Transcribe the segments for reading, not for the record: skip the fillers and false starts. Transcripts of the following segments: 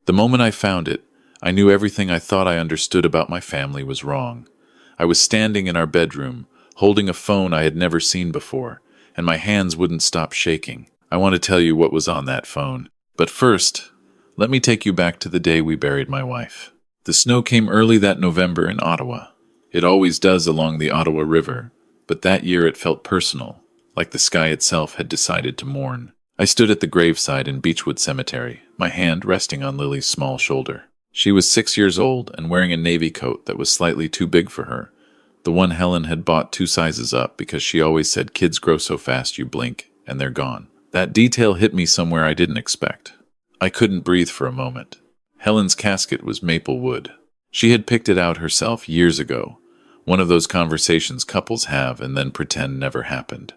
The moment I found it, I knew everything I thought I understood about my family was wrong. I was standing in our bedroom, holding a phone I had never seen before, and my hands wouldn't stop shaking. I want to tell you what was on that phone. But first, let me take you back to the day we buried my wife. The snow came early that November in Ottawa. It always does along the Ottawa River, but that year it felt personal, like the sky itself had decided to mourn. I stood at the graveside in Beechwood Cemetery, my hand resting on Lily's small shoulder. She was 6 years old and wearing a navy coat that was slightly too big for her. The one Helen had bought 2 sizes up because she always said kids grow so fast you blink and they're gone. That detail hit me somewhere I didn't expect. I couldn't breathe for a moment. Helen's casket was maple wood. She had picked it out herself years ago. One of those conversations couples have and then pretend never happened.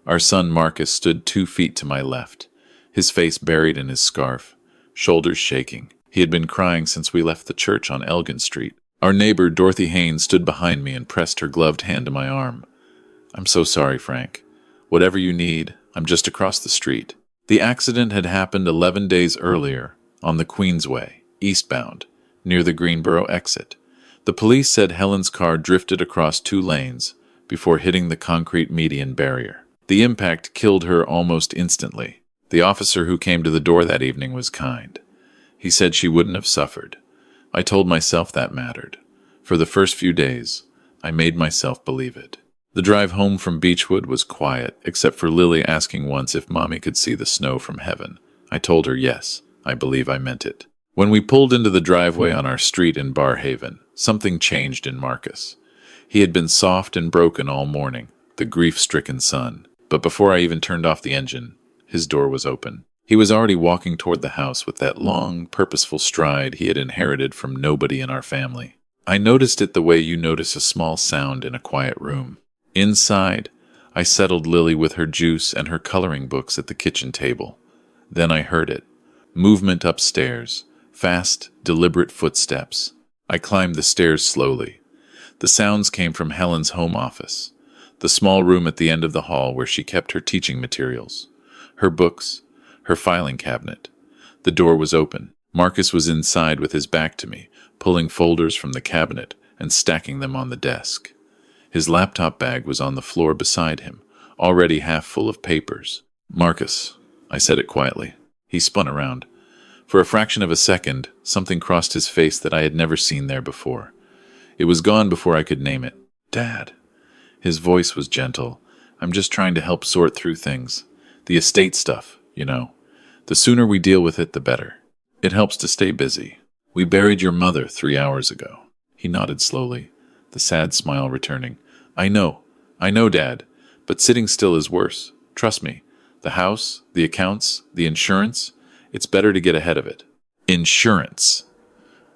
Our son Marcus stood 2 feet to my left, his face buried in his scarf, shoulders shaking. He had been crying since we left the church on Elgin Street. Our neighbor, Dorothy Haynes, stood behind me and pressed her gloved hand to my arm. "I'm so sorry, Frank. Whatever you need, I'm just across the street." The accident had happened 11 days earlier, on the Queensway, eastbound, near the Greenboro exit. The police said Helen's car drifted across 2 lanes before hitting the concrete median barrier. The impact killed her almost instantly. The officer who came to the door that evening was kind. He said she wouldn't have suffered. I told myself that mattered. For the first few days, I made myself believe it. The drive home from Beechwood was quiet, except for Lily asking once if Mommy could see the snow from heaven. I told her yes, I believe I meant it. When we pulled into the driveway on our street in Barhaven, something changed in Marcus. He had been soft and broken all morning, the grief-stricken son. But before I even turned off the engine, his door was open. He was already walking toward the house with that long, purposeful stride he had inherited from nobody in our family. I noticed it the way you notice a small sound in a quiet room. Inside, I settled Lily with her juice and her coloring books at the kitchen table. Then I heard it. Movement upstairs. Fast, deliberate footsteps. I climbed the stairs slowly. The sounds came from Helen's home office, the small room at the end of the hall where she kept her teaching materials, her books, her filing cabinet. The door was open. Marcus was inside with his back to me, pulling folders from the cabinet and stacking them on the desk. His laptop bag was on the floor beside him, already half full of papers. "Marcus," I said it quietly. He spun around. For a fraction of a second, something crossed his face that I had never seen there before. It was gone before I could name it. "Dad." His voice was gentle. "I'm just trying to help sort through things. The estate stuff, you know. The sooner we deal with it, the better. It helps to stay busy. We buried your mother 3 hours ago." He nodded slowly, the sad smile returning. I know, Dad, but sitting still is worse. Trust me. The house, the accounts, the insurance, it's better to get ahead of it." Insurance.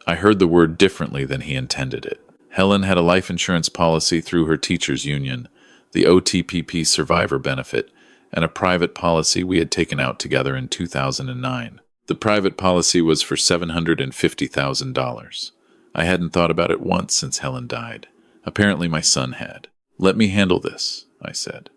I heard the word differently than he intended it. Helen had a life insurance policy through her teachers' union, the OTPP survivor benefit, and a private policy we had taken out together in 2009. The private policy was for $750,000. I hadn't thought about it once since Helen died. Apparently my son had. "Let me handle this," I said.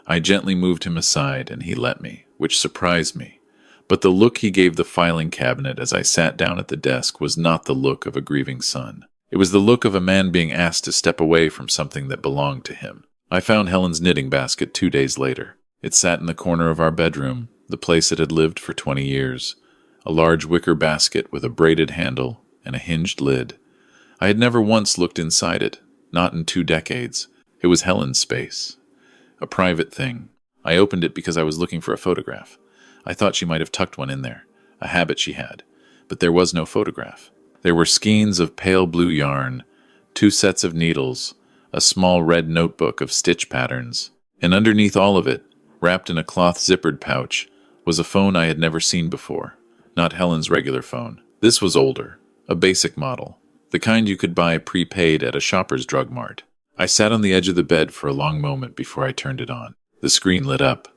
I gently moved him aside, and he let me, which surprised me. But the look he gave the filing cabinet as I sat down at the desk was not the look of a grieving son. It was the look of a man being asked to step away from something that belonged to him. I found Helen's knitting basket 2 days later. It sat in the corner of our bedroom, the place it had lived for 20 years. A large wicker basket with a braided handle and a hinged lid. I had never once looked inside it, not in 2 decades. It was Helen's space. A private thing. I opened it because I was looking for a photograph. I thought she might have tucked one in there, a habit she had. But there was no photograph. There were skeins of pale blue yarn, 2 sets of needles, a small red notebook of stitch patterns, and underneath all of it, wrapped in a cloth zippered pouch, was a phone I had never seen before. Not Helen's regular phone. This was older, a basic model, the kind you could buy prepaid at a Shoppers Drug Mart. I sat on the edge of the bed for a long moment before I turned it on. The screen lit up.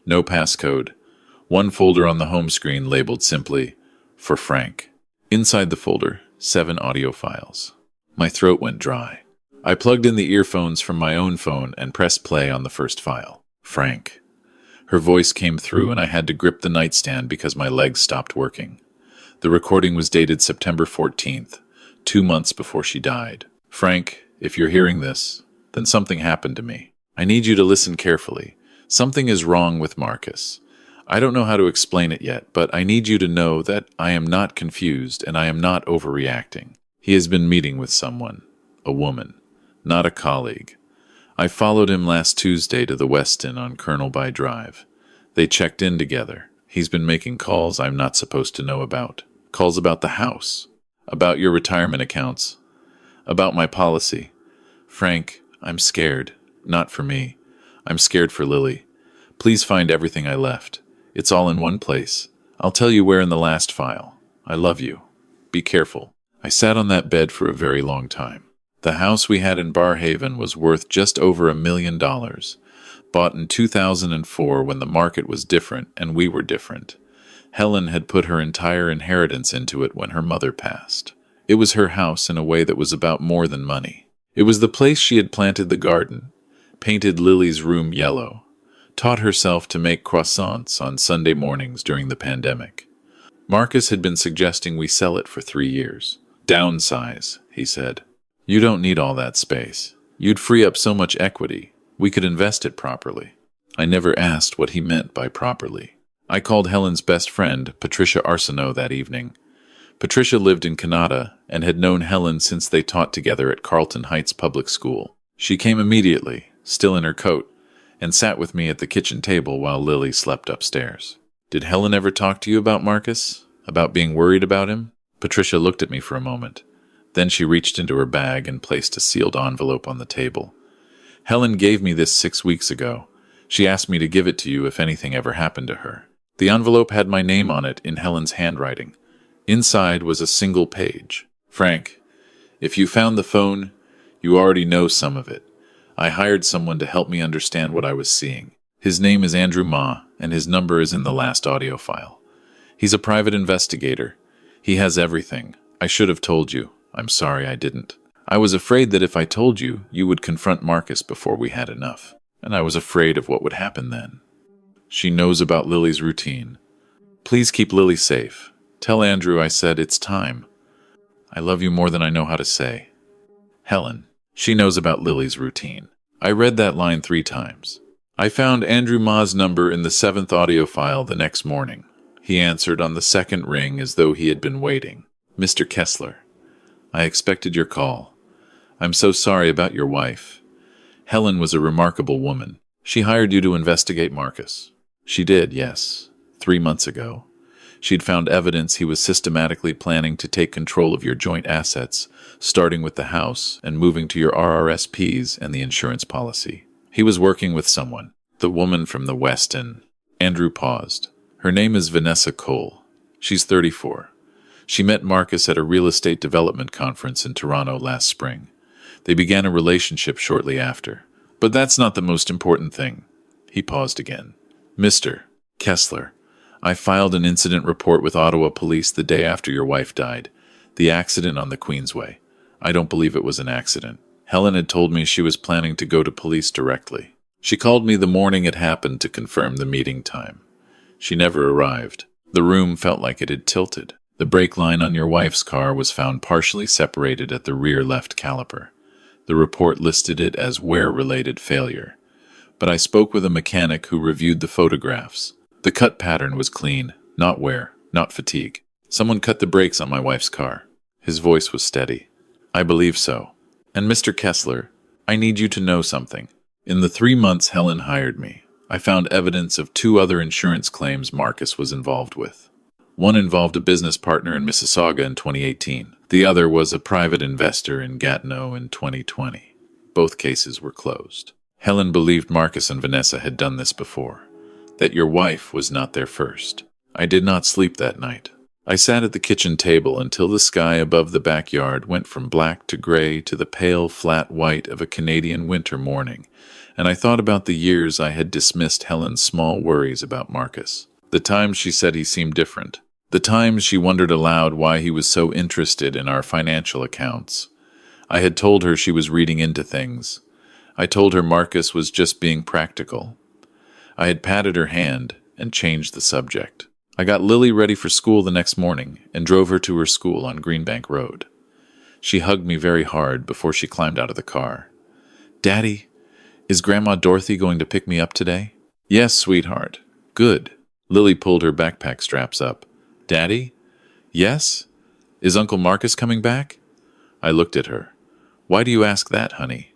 No passcode. One folder on the home screen labeled simply, "For Frank." Inside the folder, 7 audio files. My throat went dry. I plugged in the earphones from my own phone and pressed play on the first file. Frank. Her voice came through and I had to grip the nightstand because my legs stopped working. The recording was dated September 14th, 2 months before she died. Frank, if you're hearing this, then something happened to me. I need you to listen carefully. Something is wrong with Marcus. I don't know how to explain it yet, but I need you to know that I am not confused and I am not overreacting. He has been meeting with someone, a woman, not a colleague. I followed him last Tuesday to the Westin on Colonel By Drive. They checked in together. He's been making calls I'm not supposed to know about. Calls about the house, about your retirement accounts, about my policy. Frank, I'm scared. Not for me. I'm scared for Lily. Please find everything I left. It's all in one place. I'll tell you where in the last file. I love you. Be careful. I sat on that bed for a very long time. The house we had in Barhaven was worth just over $1 million. Bought in 2004 when the market was different and we were different. Helen had put her entire inheritance into it when her mother passed. It was her house in a way that was about more than money. It was the place she had planted the garden, painted Lily's room yellow, taught herself to make croissants on Sunday mornings during the pandemic. Marcus had been suggesting we sell it for 3 years. Downsize, he said. You don't need all that space. You'd free up so much equity. We could invest it properly. I never asked what he meant by properly. I called Helen's best friend, Patricia Arsenault, that evening. Patricia lived in Canada and had known Helen since they taught together at Carlton Heights Public School. She came immediately, still in her coat, and sat with me at the kitchen table while Lily slept upstairs. Did Helen ever talk to you about Marcus? About being worried about him? Patricia looked at me for a moment. Then she reached into her bag and placed a sealed envelope on the table. Helen gave me this 6 weeks ago. She asked me to give it to you if anything ever happened to her. The envelope had my name on it in Helen's handwriting. Inside was a single page. Frank, if you found the phone, you already know some of it. I hired someone to help me understand what I was seeing. His name is Andrew Ma, and his number is in the last audio file. He's a private investigator. He has everything. I should have told you. I'm sorry I didn't. I was afraid that if I told you, you would confront Marcus before we had enough. And I was afraid of what would happen then. She knows about Lily's routine. Please keep Lily safe. Tell Andrew I said it's time. I love you more than I know how to say. Helen. She knows about Lily's routine. I read that line 3 times. I found Andrew Ma's number in the 7th audio file the next morning. He answered on the 2nd ring as though he had been waiting. Mr. Kessler. I expected your call. I'm so sorry about your wife. Helen was a remarkable woman. She hired you to investigate Marcus. She did, yes, 3 months ago. She'd found evidence he was systematically planning to take control of your joint assets, starting with the house and moving to your RRSPs and the insurance policy. He was working with someone, the woman from the Westin. Andrew paused. Her name is Vanessa Cole. She's 34. She met Marcus at a real estate development conference in Toronto last spring. They began a relationship shortly after. But that's not the most important thing. He paused again. Mr. Kessler, I filed an incident report with Ottawa Police the day after your wife died. The accident on the Queensway. I don't believe it was an accident. Helen had told me she was planning to go to police directly. She called me the morning it happened to confirm the meeting time. She never arrived. The room felt like it had tilted. The brake line on your wife's car was found partially separated at the rear left caliper. The report listed it as wear-related failure. But I spoke with a mechanic who reviewed the photographs. The cut pattern was clean, not wear, not fatigue. Someone cut the brakes on my wife's car. His voice was steady. I believe so. And Mr. Kessler, I need you to know something. In the 3 months Helen hired me, I found evidence of 2 other insurance claims Marcus was involved with. One involved a business partner in Mississauga in 2018. The other was a private investor in Gatineau in 2020. Both cases were closed. Helen believed Marcus and Vanessa had done this before, that your wife was not their first. I did not sleep that night. I sat at the kitchen table until the sky above the backyard went from black to gray to the pale, flat white of a Canadian winter morning, and I thought about the years I had dismissed Helen's small worries about Marcus. The times she said he seemed different. The times she wondered aloud why he was so interested in our financial accounts. I had told her she was reading into things. I told her Marcus was just being practical. I had patted her hand and changed the subject. I got Lily ready for school the next morning and drove her to her school on Greenbank Road. She hugged me very hard before she climbed out of the car. "Daddy, is Grandma Dorothy going to pick me up today?" "Yes, sweetheart." "Good." Lily pulled her backpack straps up. "Daddy?" "Yes? Is Uncle Marcus coming back?" I looked at her. "Why do you ask that, honey?"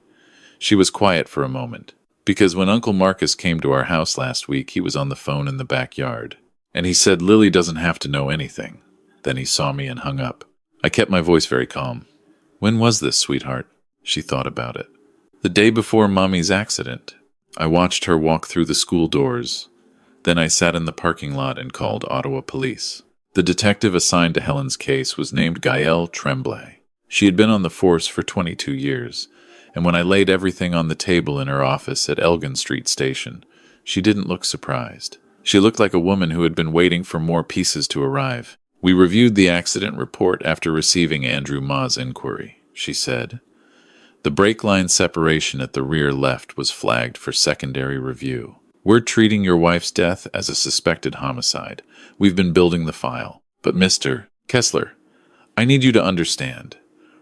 She was quiet for a moment. "Because when Uncle Marcus came to our house last week, he was on the phone in the backyard. And he said Lily doesn't have to know anything." Then he saw me and hung up. I kept my voice very calm. "When was this, sweetheart?" She thought about it. "The day before Mommy's accident." I watched her walk through the school doors. Then I sat in the parking lot and called Ottawa police. The detective assigned to Helen's case was named Gaëlle Tremblay. She had been on the force for 22 years, and when I laid everything on the table in her office at Elgin Street Station, she didn't look surprised. She looked like a woman who had been waiting for more pieces to arrive. "We reviewed the accident report after receiving Andrew Ma's inquiry," she said. "The brake line separation at the rear left was flagged for secondary review. We're treating your wife's death as a suspected homicide. We've been building the file. But Mr. Kessler, I need you to understand.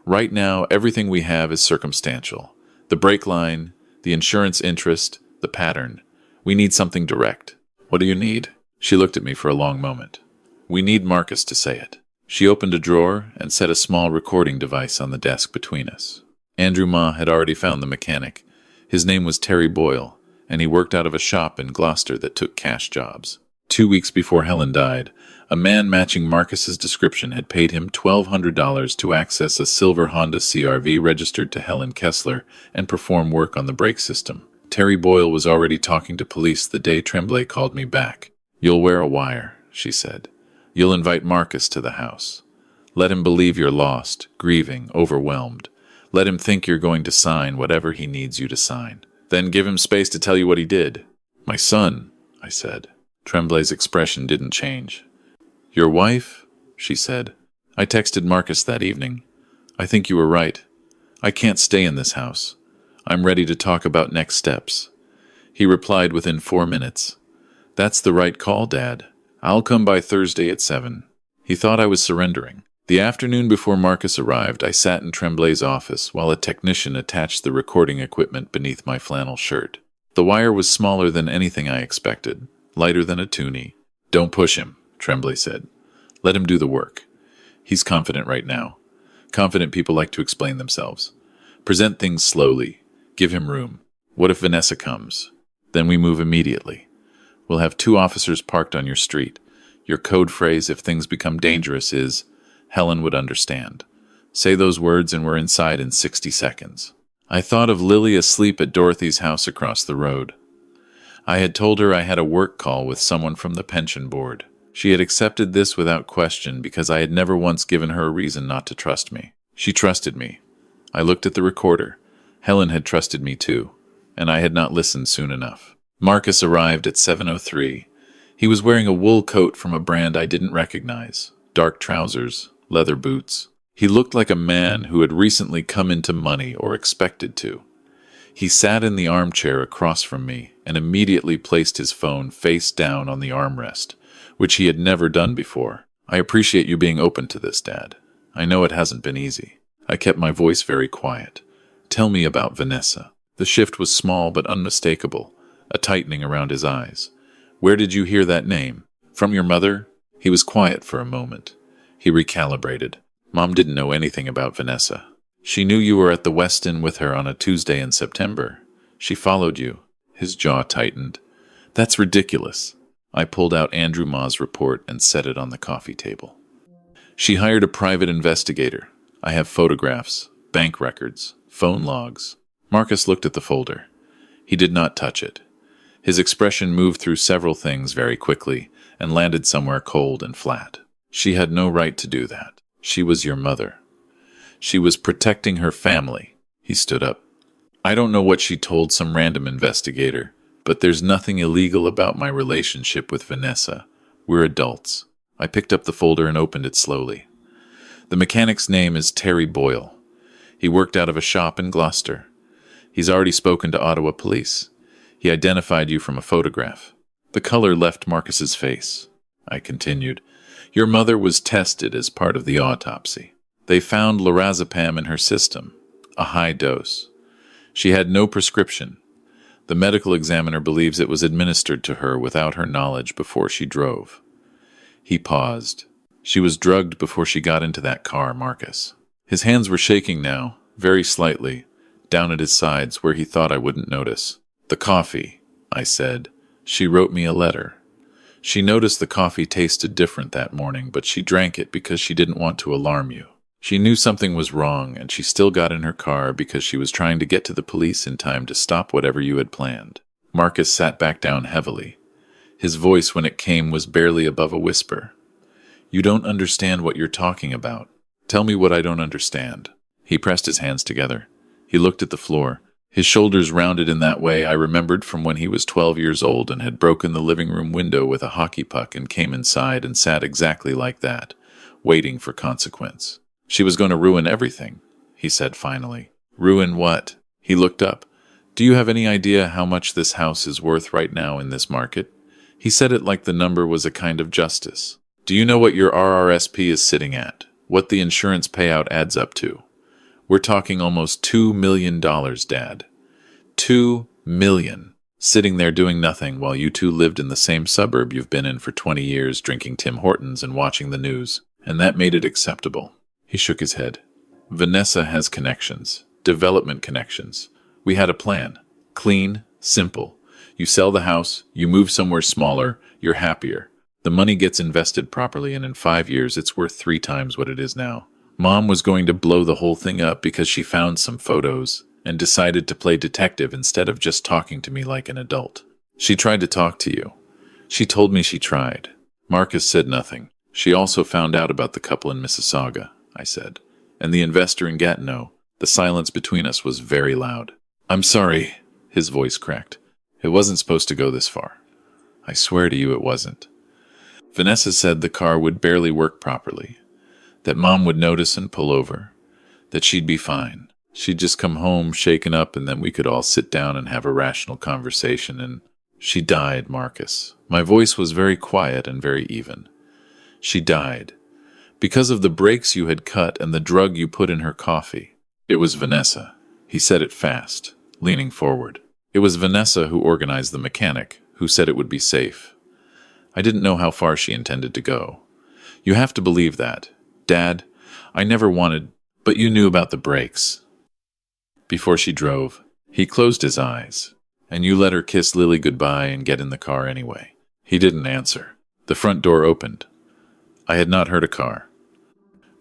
Right now, everything we have is circumstantial. The brake line, the insurance interest, the pattern. We need something direct." "What do you need?" She looked at me for a long moment. "We need Marcus to say it." She opened a drawer and set a small recording device on the desk between us. Andrew Ma had already found the mechanic. His name was Terry Boyle, and he worked out of a shop in Gloucester that took cash jobs. 2 weeks before Helen died, a man matching Marcus's description had paid him $1,200 to access a silver Honda CR-V registered to Helen Kessler and perform work on the brake system. Terry Boyle was already talking to police the day Tremblay called me back. "You'll wear a wire," she said. "You'll invite Marcus to the house. Let him believe you're lost, grieving, overwhelmed. Let him think you're going to sign whatever he needs you to sign. Then give him space to tell you what he did." "My son," I said. Tremblay's expression didn't change. "Your wife?" she said. "I texted Marcus that evening. I think you were right. I can't stay in this house. I'm ready to talk about next steps." He replied within 4 minutes. "That's the right call, Dad. I'll come by Thursday at 7. He thought I was surrendering. The afternoon before Marcus arrived, I sat in Tremblay's office while a technician attached the recording equipment beneath my flannel shirt. The wire was smaller than anything I expected, lighter than a toonie. "Don't push him," Tremblay said. "Let him do the work. He's confident right now. Confident people like to explain themselves. Present things slowly. Give him room. What if Vanessa comes? Then we move immediately. We'll have 2 officers parked on your street. Your code phrase if things become dangerous is, 'Helen would understand.' Say those words and we're inside in 60 seconds. I thought of Lily asleep at Dorothy's house across the road. I had told her I had a work call with someone from the pension board. She had accepted this without question because I had never once given her a reason not to trust me. She trusted me. I looked at the recorder. Helen had trusted me too, and I had not listened soon enough. Marcus arrived at 7:03. He was wearing a wool coat from a brand I didn't recognize, dark trousers, leather boots. He looked like a man who had recently come into money or expected to. He sat in the armchair across from me and immediately placed his phone face down on the armrest, which he had never done before. "I appreciate you being open to this, Dad. I know it hasn't been easy." I kept my voice very quiet. "Tell me about Vanessa." The shift was small but unmistakable, a tightening around his eyes. "Where did you hear that name? From your mother?" He was quiet for a moment. He recalibrated. "Mom didn't know anything about Vanessa. She knew you were at the Westin with her on a Tuesday in September. She followed you." His jaw tightened. "That's ridiculous." I pulled out Andrew Ma's report and set it on the coffee table. "She hired a private investigator. I have photographs, bank records, phone logs." Marcus looked at the folder. He did not touch it. His expression moved through several things very quickly and landed somewhere cold and flat. "She had no right to do that. She was your mother. She was protecting her family." He stood up. "I don't know what she told some random investigator, but there's nothing illegal about my relationship with Vanessa. We're adults." I picked up the folder and opened it slowly. "The mechanic's name is Terry Boyle. He worked out of a shop in Gloucester. He's already spoken to Ottawa police. He identified you from a photograph." The color left Marcus's face. I continued. Your mother was tested as part of the autopsy. They found lorazepam in her system, a high dose. She had no prescription. The medical examiner believes it was administered to her without her knowledge before she drove. He paused. She was drugged before she got into that car, Marcus. His hands were shaking now, very slightly, down at his sides where he thought I wouldn't notice. The coffee, I said. She wrote me a letter. She noticed the coffee tasted different that morning, but she drank it because she didn't want to alarm you. She knew something was wrong, and she still got in her car because she was trying to get to the police in time to stop whatever you had planned. Marcus sat back down heavily. His voice, when it came, was barely above a whisper. You don't understand what you're talking about. Tell me what I don't understand. He pressed his hands together. He looked at the floor. His shoulders rounded in that way I remembered from when he was 12 years old and had broken the living room window with a hockey puck and came inside and sat exactly like that, waiting for consequence. She was going to ruin everything, he said finally. Ruin what? He looked up. Do you have any idea how much this house is worth right now in this market? He said it like the number was a kind of justice. Do you know what your RRSP is sitting at? What the insurance payout adds up to? We're talking almost $2 million, Dad. $2 million. Sitting there doing nothing while you two lived in the same suburb you've been in for 20 years, drinking Tim Hortons and watching the news. And that made it acceptable. He shook his head. Vanessa has connections. Development connections. We had a plan. Clean, simple. You sell the house, you move somewhere smaller, you're happier. The money gets invested properly, and in 5 years it's worth 3 times what it is now. Mom was going to blow the whole thing up because she found some photos and decided to play detective instead of just talking to me like an adult. She tried to talk to you. She told me she tried. Marcus said nothing. She also found out about the couple in Mississauga, I said, and the investor in Gatineau. The silence between us was very loud. I'm sorry, his voice cracked. It wasn't supposed to go this far. I swear to you it wasn't. Vanessa said the car would barely work properly, that Mom would notice and pull over, that she'd be fine. She'd just come home shaken up and then we could all sit down and have a rational conversation, and she died, Marcus. My voice was very quiet and very even. She died. Because of the brakes you had cut and the drug you put in her coffee. It was Vanessa. He said it fast, leaning forward. It was Vanessa who organized the mechanic, who said it would be safe. I didn't know how far she intended to go. You have to believe that. Dad, I never wanted, but you knew about the brakes. Before she drove, he closed his eyes, and you let her kiss Lily goodbye and get in the car anyway. He didn't answer. The front door opened. I had not heard a car.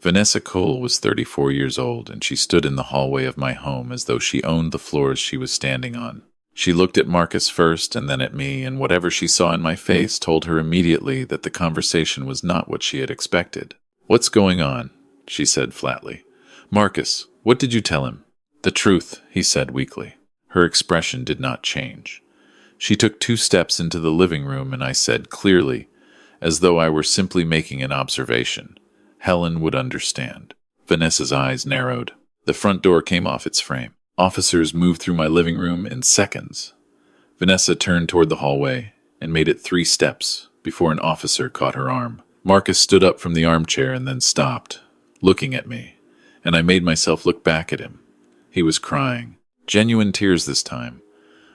Vanessa Cole was 34 years old, and she stood in the hallway of my home as though she owned the floors she was standing on. She looked at Marcus first and then at me, and whatever she saw in my face told her immediately that the conversation was not what she had expected. What's going on? She said flatly. Marcus, what did you tell him? The truth, he said weakly. Her expression did not change. She took 2 steps into the living room, and I said clearly, as though I were simply making an observation, Helen would understand. Vanessa's eyes narrowed. The front door came off its frame. Officers moved through my living room in seconds. Vanessa turned toward the hallway and made it 3 steps before an officer caught her arm. Marcus stood up from the armchair and then stopped, looking at me, and I made myself look back at him. He was crying. Genuine tears this time.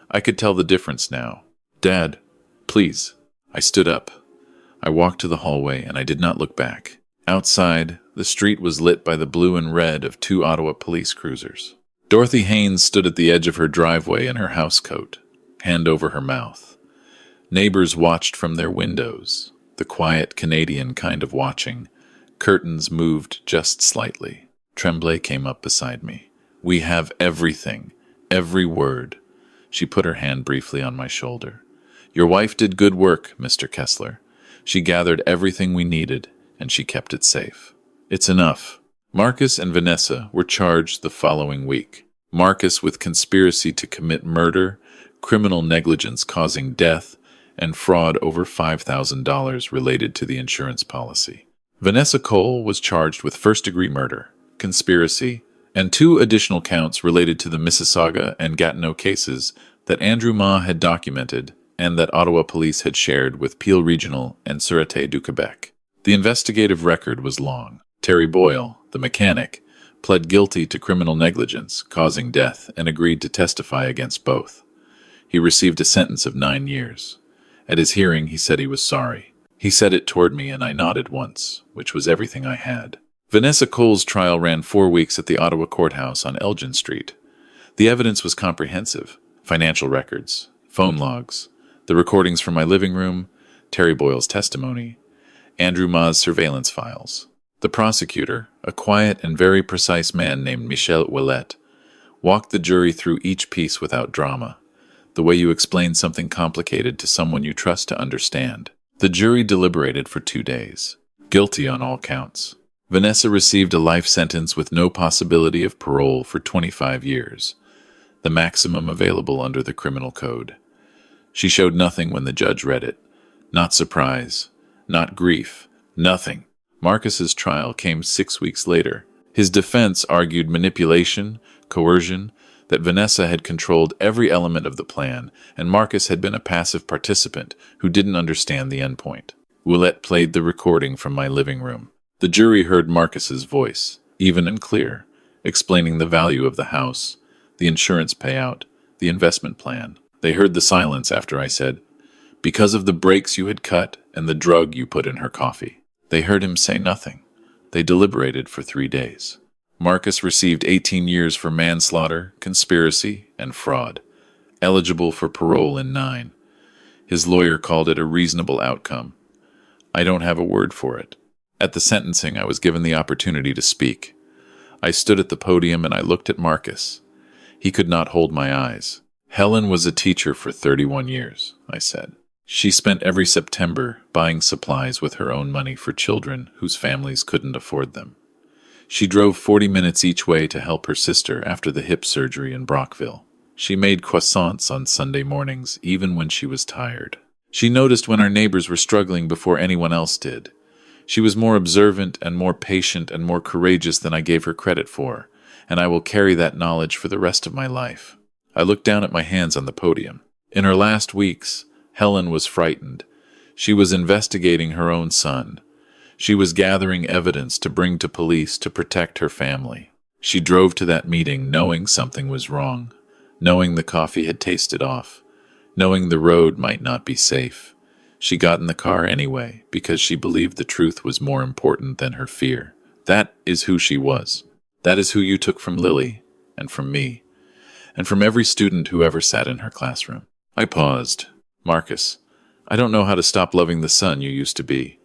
I could tell the difference now. Dad, please. I stood up. I walked to the hallway and I did not look back. Outside, the street was lit by the blue and red of 2 Ottawa police cruisers. Dorothy Haynes stood at the edge of her driveway in her housecoat, hand over her mouth. Neighbors watched from their windows, the quiet Canadian kind of watching. Curtains moved just slightly. Tremblay came up beside me. We have everything, every word. She put her hand briefly on my shoulder. Your wife did good work, Mr. Kessler. She gathered everything we needed, and she kept it safe. It's enough. Marcus and Vanessa were charged the following week. Marcus with conspiracy to commit murder, criminal negligence causing death, and fraud over $5,000 related to the insurance policy. Vanessa Cole was charged with first-degree murder, conspiracy, and 2 additional counts related to the Mississauga and Gatineau cases that Andrew Ma had documented and that Ottawa police had shared with Peel Regional and Sûreté du Québec. The investigative record was long. Terry Boyle, the mechanic, pled guilty to criminal negligence, causing death, and agreed to testify against both. He received a sentence of 9 years. At his hearing, he said he was sorry. He said it toward me, and I nodded once, which was everything I had. Vanessa Cole's trial ran 4 weeks at the Ottawa courthouse on Elgin Street. The evidence was comprehensive: financial records, phone logs, the recordings from my living room, Terry Boyle's testimony, Andrew Ma's surveillance files. The prosecutor, a quiet and very precise man named Michel Ouellet, walked the jury through each piece without drama, the way you explain something complicated to someone you trust to understand. The jury deliberated for 2 days. Guilty on all counts. Vanessa received a life sentence with no possibility of parole for 25 years, the maximum available under the criminal code. She showed nothing when the judge read it. Not surprise, not grief, nothing. Marcus's trial came 6 weeks later. His defense argued manipulation, coercion, that Vanessa had controlled every element of the plan, and Marcus had been a passive participant who didn't understand the endpoint. Ouellet played the recording from my living room. The jury heard Marcus's voice, even and clear, explaining the value of the house, the insurance payout, the investment plan. They heard the silence after I said, "Because of the breaks you had cut and the drug you put in her coffee." They heard him say nothing. They deliberated for 3 days. Marcus received 18 years for manslaughter, conspiracy, and fraud, eligible for parole in 9. His lawyer called it a reasonable outcome. I don't have a word for it. At the sentencing, I was given the opportunity to speak. I stood at the podium and I looked at Marcus. He could not hold my eyes. Helen was a teacher for 31 years, I said. She spent every September buying supplies with her own money for children whose families couldn't afford them. She drove 40 minutes each way to help her sister after the hip surgery in Brockville. She made croissants on Sunday mornings, even when she was tired. She noticed when our neighbors were struggling before anyone else did. She was more observant and more patient and more courageous than I gave her credit for, and I will carry that knowledge for the rest of my life. I looked down at my hands on the podium. In her last weeks, Helen was frightened. She was investigating her own son. She was gathering evidence to bring to police to protect her family. She drove to that meeting knowing something was wrong, knowing the coffee had tasted off, knowing the road might not be safe. She got in the car anyway because she believed the truth was more important than her fear. That is who she was. That is who you took from Lily, and from me, and from every student who ever sat in her classroom. I paused. Marcus, I don't know how to stop loving the son you used to be.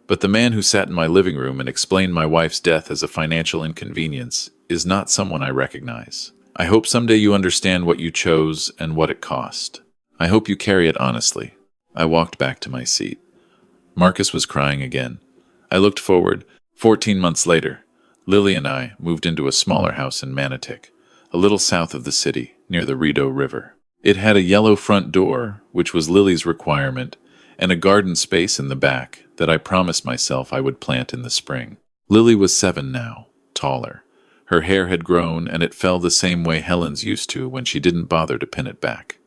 But the man who sat in my living room and explained my wife's death as a financial inconvenience is not someone I recognize. I hope someday you understand what you chose and what it cost. I hope you carry it honestly. I walked back to my seat. Marcus was crying again. I looked forward. 14 months later, Lily and I moved into a smaller house in Manotick, a little south of the city, near the Rideau River. It had a yellow front door, which was Lily's requirement, and a garden space in the back that I promised myself I would plant in the spring. Lily was 7 now, taller. Her hair had grown, and it fell the same way Helen's used to when she didn't bother to pin it back.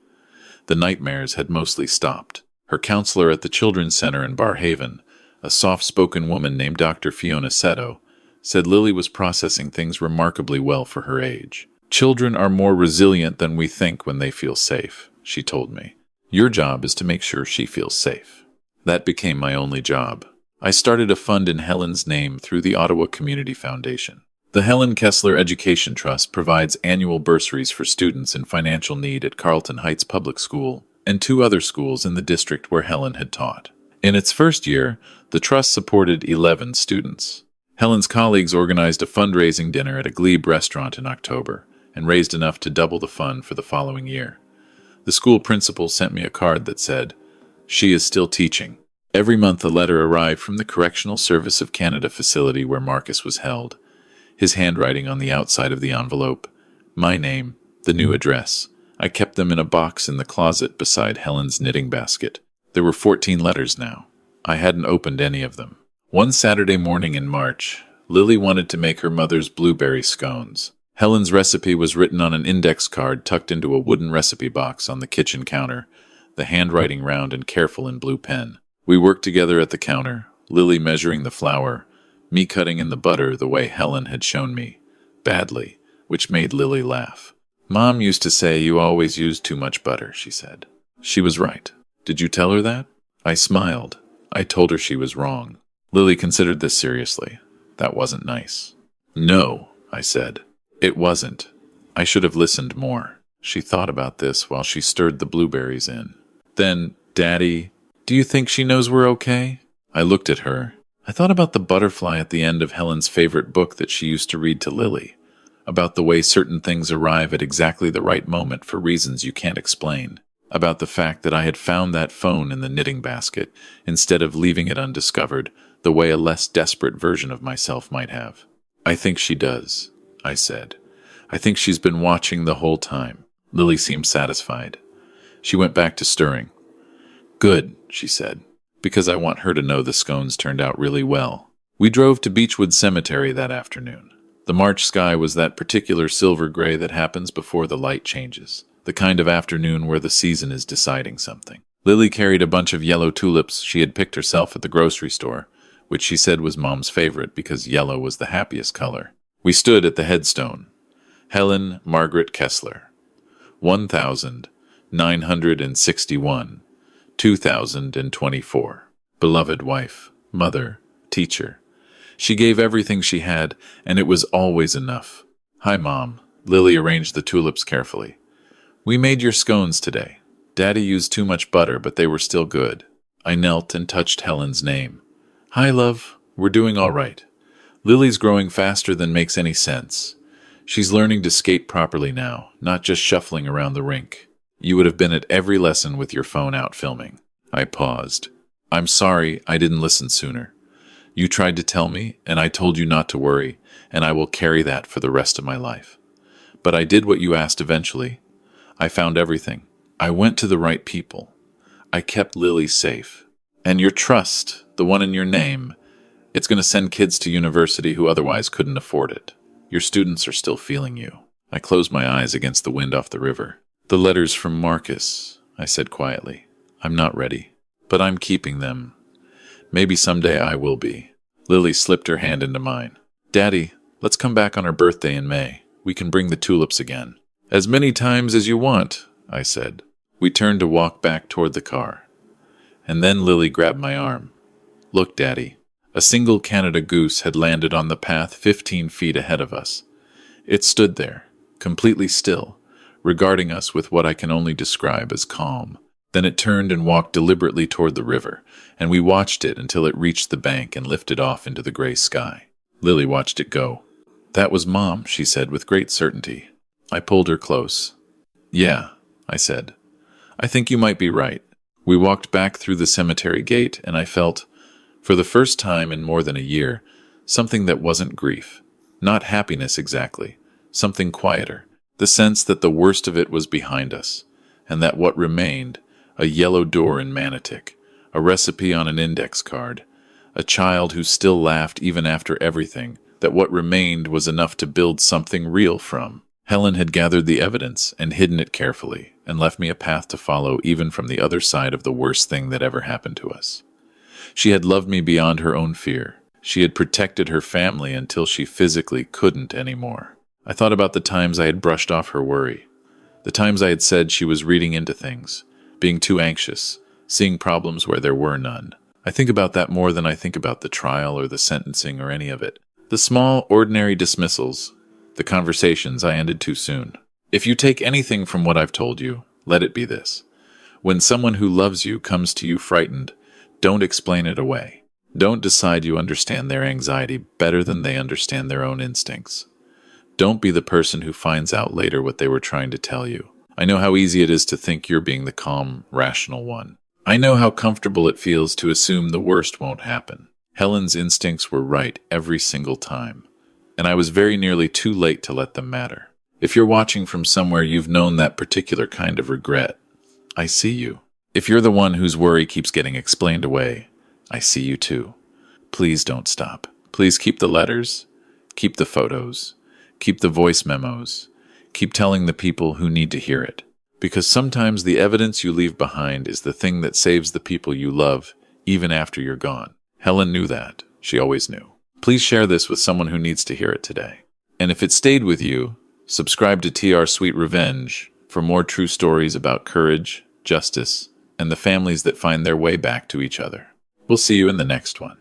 The nightmares had mostly stopped. Her counselor at the Children's Center in Barhaven, a soft-spoken woman named Dr. Fiona Seto, said Lily was processing things remarkably well for her age. "Children are more resilient than we think when they feel safe," she told me. "Your job is to make sure she feels safe." That became my only job. I started a fund in Helen's name through the Ottawa Community Foundation. The Helen Kessler Education Trust provides annual bursaries for students in financial need at Carlton Heights Public School and 2 other schools in the district where Helen had taught. In its first year, the trust supported 11 students. Helen's colleagues organized a fundraising dinner at a Glebe restaurant in October and raised enough to double the fund for the following year. The school principal sent me a card that said, "She is still teaching." Every month a letter arrived from the Correctional Service of Canada facility where Marcus was held, his handwriting on the outside of the envelope, my name, the new address. I kept them in a box in the closet beside Helen's knitting basket. There were 14 letters now. I hadn't opened any of them. One Saturday morning in March, Lily wanted to make her mother's blueberry scones. Helen's recipe was written on an index card tucked into a wooden recipe box on the kitchen counter, the handwriting round and careful in blue pen. We worked together at the counter, Lily measuring the flour, me cutting in the butter the way Helen had shown me, badly, which made Lily laugh. Mom used to say you always use too much butter, she said. She was right. Did you tell her that? I smiled. I told her she was wrong. Lily considered this seriously. That wasn't nice. No, I said. It wasn't. I should have listened more. She thought about this while she stirred the blueberries in. Then, Daddy, do you think she knows we're okay? I looked at her. I thought about the butterfly at the end of Helen's favorite book that she used to read to Lily, about the way certain things arrive at exactly the right moment for reasons you can't explain, about the fact that I had found that phone in the knitting basket instead of leaving it undiscovered, the way a less desperate version of myself might have. I think she does, I said. I think she's been watching the whole time. Lily seemed satisfied. She went back to stirring. Good, she said, because I want her to know the scones turned out really well. We drove to Beechwood Cemetery that afternoon. The March sky was that particular silver gray that happens before the light changes, the kind of afternoon where the season is deciding something. Lily carried a bunch of yellow tulips she had picked herself at the grocery store, which she said was Mom's favorite because yellow was the happiest color. We stood at the headstone. Helen Margaret Kessler, 1961, 2024. Beloved wife, mother, teacher. She gave everything she had, and it was always enough. Hi, Mom. Lily arranged the tulips carefully. We made your scones today. Daddy used too much butter, but they were still good. I knelt and touched Helen's name. Hi, love. We're doing all right. Lily's growing faster than makes any sense. She's learning to skate properly now, not just shuffling around the rink. You would have been at every lesson with your phone out filming. I paused. I'm sorry I didn't listen sooner. You tried to tell me, and I told you not to worry, and I will carry that for the rest of my life. But I did what you asked eventually. I found everything. I went to the right people. I kept Lily safe. And your trust, the one in your name, it's going to send kids to university who otherwise couldn't afford it. Your students are still feeling you. I closed my eyes against the wind off the river. The letters from Marcus, I said quietly. I'm not ready, but I'm keeping them. Maybe someday I will be. Lily slipped her hand into mine. Daddy, let's come back on our birthday in May. We can bring the tulips again. As many times as you want, I said. We turned to walk back toward the car. And then Lily grabbed my arm. Look, Daddy. A single Canada goose had landed on the path 15 feet ahead of us. It stood there, completely still, regarding us with what I can only describe as calm. Then it turned and walked deliberately toward the river, and we watched it until it reached the bank and lifted off into the gray sky. Lily watched it go. That was Mom, she said with great certainty. I pulled her close. Yeah, I said. I think you might be right. We walked back through the cemetery gate, and I felt, for the first time in more than a year, something that wasn't grief. Not happiness exactly. Something quieter. The sense that the worst of it was behind us, and that what remained, a yellow door in Manotick, a recipe on an index card, a child who still laughed even after everything, that what remained was enough to build something real from. Helen had gathered the evidence and hidden it carefully, and left me a path to follow even from the other side of the worst thing that ever happened to us. She had loved me beyond her own fear. She had protected her family until she physically couldn't anymore. I thought about the times I had brushed off her worry, the times I had said she was reading into things, being too anxious, seeing problems where there were none. I think about that more than I think about the trial or the sentencing or any of it. The small, ordinary dismissals, the conversations I ended too soon. If you take anything from what I've told you, let it be this. When someone who loves you comes to you frightened, don't explain it away. Don't decide you understand their anxiety better than they understand their own instincts. Don't be the person who finds out later what they were trying to tell you. I know how easy it is to think you're being the calm, rational one. I know how comfortable it feels to assume the worst won't happen. Helen's instincts were right every single time, and I was very nearly too late to let them matter. If you're watching from somewhere you've known that particular kind of regret, I see you. If you're the one whose worry keeps getting explained away, I see you too. Please don't stop. Please keep the letters, keep the photos, keep the voice memos, keep telling the people who need to hear it. Because sometimes the evidence you leave behind is the thing that saves the people you love, even after you're gone. Helen knew that. She always knew. Please share this with someone who needs to hear it today. And if it stayed with you, subscribe to tr-sweetrevenge for more true stories about courage, justice, and the families that find their way back to each other. We'll see you in the next one.